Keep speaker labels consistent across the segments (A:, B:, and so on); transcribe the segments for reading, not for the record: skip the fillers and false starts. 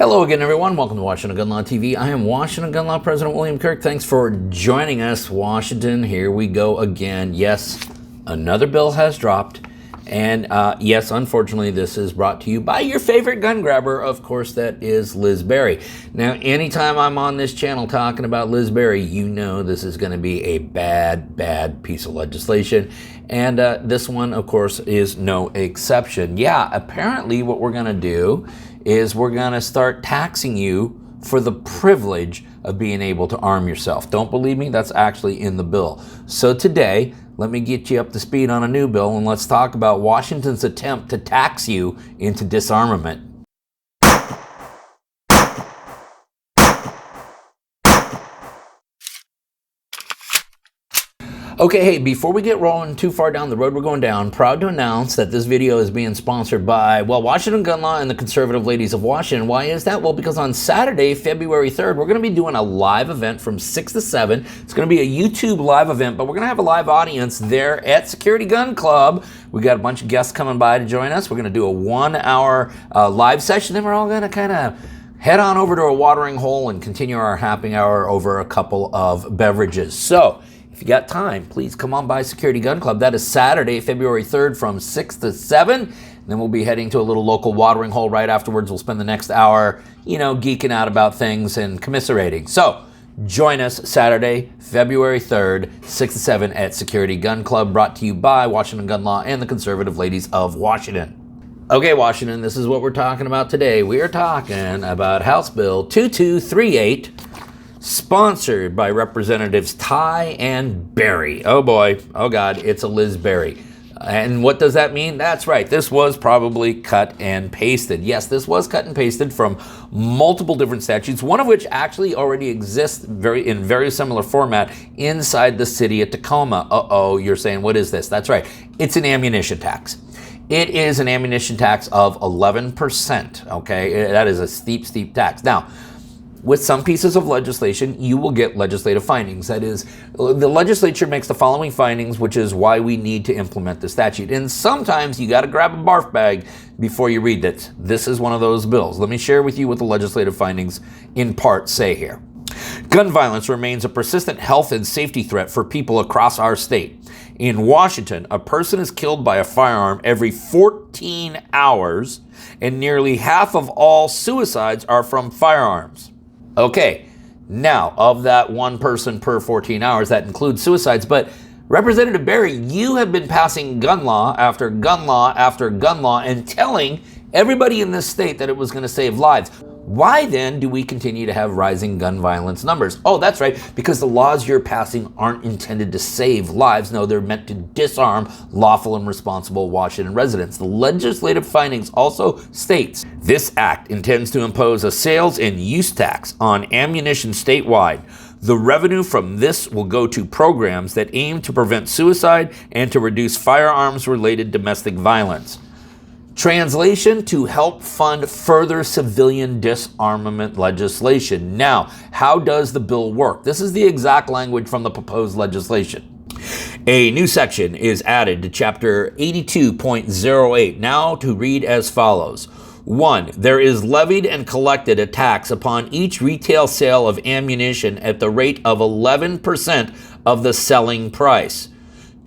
A: Hello again, everyone. Welcome to Washington Gun Law TV. I am Washington Gun Law President William Kirk. Thanks for joining us, Washington. Here we go again. Yes, another bill has dropped. And yes, unfortunately, this is brought to you by your favorite gun grabber. Of course, that is Liz Berry. Now, anytime I'm on this channel talking about Liz Berry, you know this is going to be a bad piece of legislation. And this one, of course, is no exception. Yeah, apparently what we're going to do is we're going to start taxing you for the privilege of being able to arm yourself. Don't believe me? That's actually in the bill. So today, let me get you up to speed on a new bill, and let's talk about Washington's attempt to tax you into disarmament. Okay, hey, before we get rolling too far down the road we're going down, proud to announce that this video is being sponsored by, well, Washington Gun Law and the Conservative Ladies of Washington. Why is that? Well, because on Saturday, February 3rd, we're going to be doing a live event from 6 to 7. It's going to be a YouTube live event, but we're going to have a live audience there at Security Gun Club. We got a bunch of guests coming by to join us. We're going to do a 1-hour live session, then we're all going to kind of head on over to a watering hole and continue our happy hour over a couple of beverages. So, if you got time, please come on by Security Gun Club. That is Saturday, February 3rd from 6 to 7. And then we'll be heading to a little local watering hole right afterwards. We'll spend the next hour, geeking out about things and commiserating. So join us Saturday, February 3rd, 6 to 7 at Security Gun Club, brought to you by Washington Gun Law and the Conservative Ladies of Washington. Okay, Washington, this is what we're talking about today. We are talking about House Bill 2238, sponsored by Representatives Ty and Berry. Oh boy, oh God, it's a Liz Berry. And what does that mean? That's right, this was probably cut and pasted. Yes, this was cut and pasted from multiple different statutes, one of which actually already exists in very similar format inside the city of Tacoma. Uh-oh, you're saying, what is this? That's right, it's an ammunition tax. It is an ammunition tax of 11%, okay? That is a steep tax. Now, with some pieces of legislation, you will get legislative findings. That is, the legislature makes the following findings, which is why we need to implement the statute. And sometimes you got to grab a barf bag before you read it. This is one of those bills. Let me share with you what the legislative findings in part say here. Gun violence remains a persistent health and safety threat for people across our state. In Washington, a person is killed by a firearm every 14 hours, and nearly half of all suicides are from firearms. Okay, now, of that one person per 14 hours, that includes suicides, but Representative Berry, you have been passing gun law after gun law after gun law and telling everybody in this state that it was going to save lives. Why then do we continue to have rising gun violence numbers? Oh, that's right, because the laws you're passing aren't intended to save lives. No, they're meant to disarm lawful and responsible Washington residents. The legislative findings also states, this act intends to impose a sales and use tax on ammunition statewide. The revenue from this will go to programs that aim to prevent suicide and to reduce firearms-related domestic violence. Translation, to help fund further civilian disarmament legislation. Now, how does the bill work? This is the exact language from the proposed legislation. A new section is added to Chapter 82.08, now to read as follows. 1. There is levied and collected a tax upon each retail sale of ammunition at the rate of 11% of the selling price.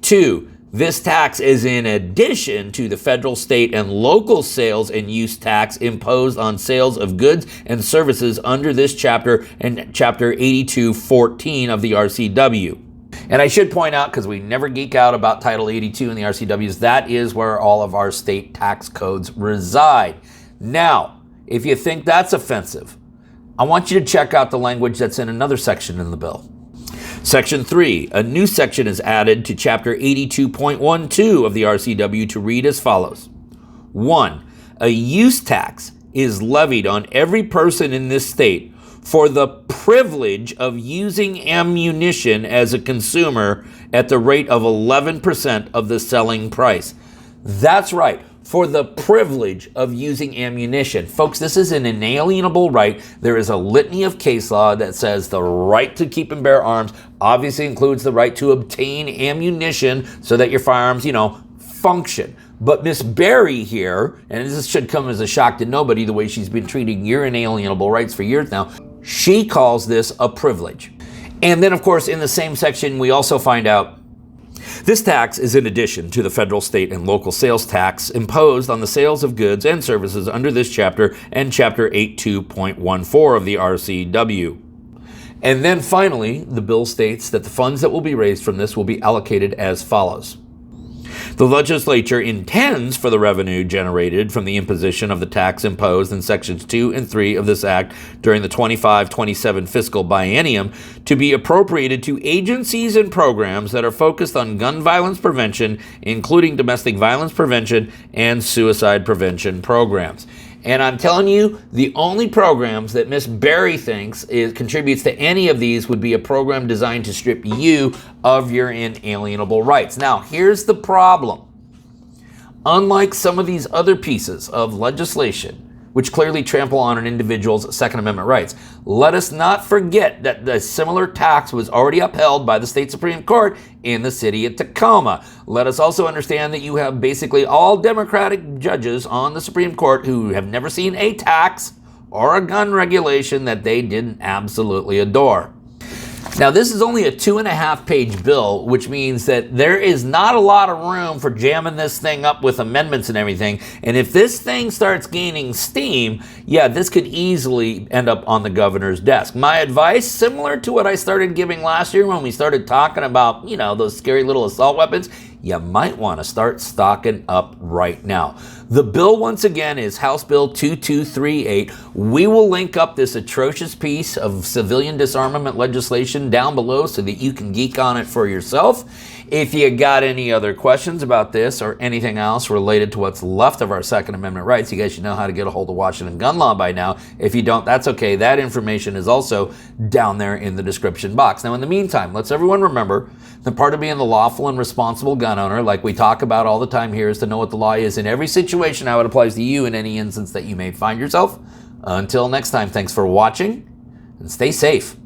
A: 2. This tax is in addition to the federal, state, and local sales and use tax imposed on sales of goods and services under this chapter and Chapter 82.14 of the RCW. And I should point out, because we never geek out about Title 82 in the RCWs, that is where all of our state tax codes reside. Now, if you think that's offensive, I want you to check out the language that's in another section in the bill. Section 3, a new section is added to Chapter 82.12 of the RCW to read as follows. 1. A use tax is levied on every person in this state for the privilege of using ammunition as a consumer at the rate of 11% of the selling price. That's right. For the privilege of using ammunition. Folks, this is an inalienable right. There is a litany of case law that says the right to keep and bear arms obviously includes the right to obtain ammunition so that your firearms, function. But Miss Berry here, and this should come as a shock to nobody the way she's been treating your inalienable rights for years now, she calls this a privilege. And then, of course, in the same section, we also find out this tax is in addition to the federal, state, and local sales tax imposed on the sales of goods and services under this chapter and Chapter 82.14 of the RCW. And then finally, the bill states that the funds that will be raised from this will be allocated as follows. The legislature intends for the revenue generated from the imposition of the tax imposed in Sections 2 and 3 of this Act during the 25-27 fiscal biennium to be appropriated to agencies and programs that are focused on gun violence prevention, including domestic violence prevention and suicide prevention programs. And I'm telling you, the only programs that Miss Berry thinks contributes to any of these would be a program designed to strip you of your inalienable rights. Now, here's the problem. Unlike some of these other pieces of legislation, which clearly trample on an individual's Second Amendment rights, let us not forget that the similar tax was already upheld by the state Supreme Court in the city of Tacoma. Let us also understand that you have basically all Democratic judges on the Supreme Court who have never seen a tax or a gun regulation that they didn't absolutely adore. Now, this is only a 2.5-page bill, which means that there is not a lot of room for jamming this thing up with amendments and everything. And if this thing starts gaining steam, yeah, this could easily end up on the governor's desk. My advice, similar to what I started giving last year when we started talking about, those scary little assault weapons, you might want to start stocking up right now. The bill, once again, is House Bill 2238. We will link up this atrocious piece of civilian disarmament legislation down below so that you can geek on it for yourself. If you got any other questions about this or anything else related to what's left of our Second Amendment rights, you guys should know how to get a hold of Washington gun law by now. If you don't, that's okay. That information is also down there in the description box. Now, in the meantime, let's everyone remember that part of being the lawful and responsible gun owner, like we talk about all the time here, is to know what the law is in every situation, how it applies to you in any instance that you may find yourself. Until next time, thanks for watching and stay safe.